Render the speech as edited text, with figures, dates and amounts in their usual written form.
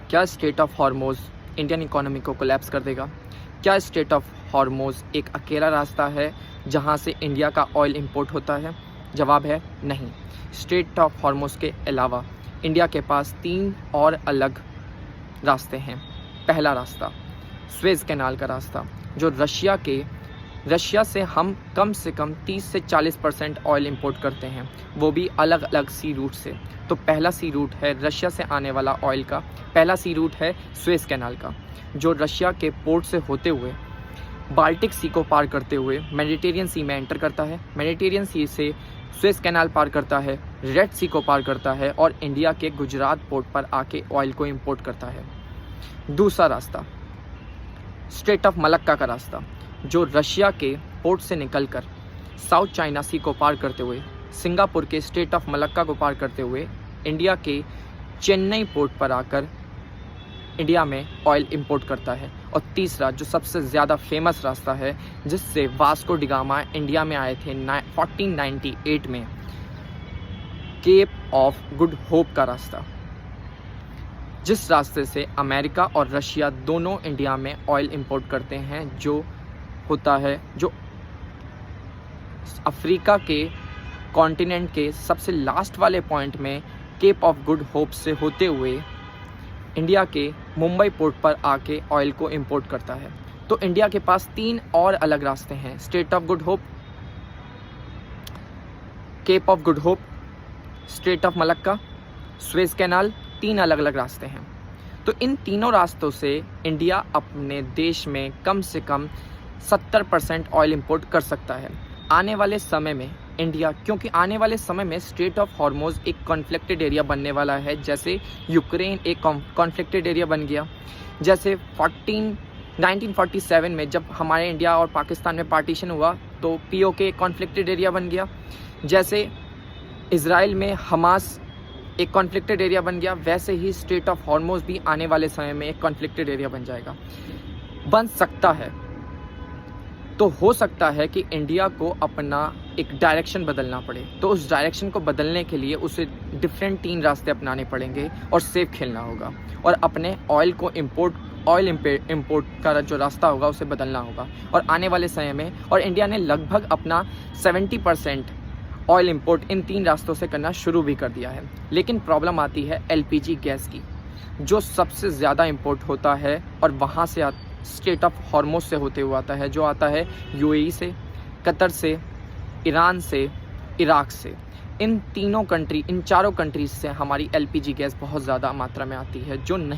क्या straight of हॉर्मोज़ Indian economy को collapse कर देगा? क्या स्ट्रेट ऑफ हॉर्मोज़ एक अकेला रास्ता है जहां से इंडिया का ऑयल इंपोर्ट होता है? जवाब है नहीं। स्ट्रेट ऑफ हॉर्मोज़ के अलावा इंडिया के पास 3 और अलग रास्ते हैं। पहला रास्ता स्वेज़ कैनाल का रास्ता, जो रशिया से हम कम से कम 30 से 40% ऑयल इंपोर्ट करते हैं, वो भी अलग अलग सी रूट से। तो पहला सी रूट है रशिया से आने वाला ऑयल का, पहला सी रूट है स्वेज़ कैनाल का, जो रशिया के पोर्ट से होते हुए बाल्टिक सी को पार करते हुए मेडिटेरियन सी में एंटर करता है, मेडिटेरियन सी से स्वेज़ कैनाल पार करता है, रेड सी को पार करता है और इंडिया के गुजरात पोर्ट पर आके ऑयल को इंपोर्ट करता है। दूसरा रास्ता स्ट्रेट ऑफ मलक्का का रास्ता, जो रशिया के पोर्ट से निकलकर साउथ चाइना सी को पार करते हुए सिंगापुर के स्ट्रेट ऑफ मलक्का को पार करते हुए इंडिया के चेन्नई पोर्ट पर आकर इंडिया में ऑयल इंपोर्ट करता है। और तीसरा जो सबसे ज़्यादा फेमस रास्ता है, जिससे वास्को डी गामा इंडिया में आए थे 1498 में, केप ऑफ गुड होप का रास्ता, जिस रास्ते से अमेरिका और रशिया दोनों इंडिया में ऑयल इंपोर्ट करते हैं, जो होता है जो अफ्रीका के कॉन्टिनेंट के सबसे लास्ट वाले पॉइंट में केप ऑफ गुड होप से होते हुए इंडिया के मुंबई पोर्ट पर आके ऑयल को इंपोर्ट करता है। तो इंडिया के पास 3 और अलग रास्ते हैं, strait of Good Hope, Cape of Good Hope, Strait of Malacca, Suez Canal, 3 अलग अलग रास्ते हैं। तो इन तीनों रास्तों से इंडिया अपने देश में कम से कम 70% ऑयल इंपोर्ट कर सकता है आने वाले समय में इंडिया, क्योंकि आने वाले समय में स्ट्रेट ऑफ हॉर्मोज़ एक कॉन्फ्लिक्टेड एरिया बनने वाला है। जैसे यूक्रेन एक कॉन्फ्लिक्टेड एरिया बन गया, जैसे 1947 में जब हमारे इंडिया और पाकिस्तान में पार्टीशन हुआ तो POK एक कॉन्फ्लिक्टेड एरिया बन गया, जैसे इज़राइल में हमास एक कॉन्फ्लिक्टेड एरिया बन गया, वैसे ही स्ट्रेट ऑफ हॉर्मोज़ भी आने वाले समय में एक कॉन्फ्लिक्टेड एरिया बन जाएगा, बन सकता है। तो हो सकता है कि इंडिया को अपना एक डायरेक्शन बदलना पड़े, तो उस डायरेक्शन को बदलने के लिए उसे डिफरेंट 3 रास्ते अपनाने पड़ेंगे और सेफ खेलना होगा और अपने ऑयल को इंपोर्ट का जो रास्ता होगा उसे बदलना होगा। और आने वाले समय में और इंडिया ने लगभग अपना 70% ऑयल इंपोर्ट इन 3 रास्तों से करना शुरू भी कर दिया है। लेकिन प्रॉब्लम आती है LPG गैस की, जो सबसे ज़्यादा इंपोर्ट होता है और वहाँ से स्ट्रेट ऑफ हॉर्मोज़ से होते हुए आता है, जो आता है UAE से, कतर से, ईरान से, इराक से। इन चारों कंट्रीज से हमारी LPG गैस बहुत ज़्यादा मात्रा में आती है, जो नहीं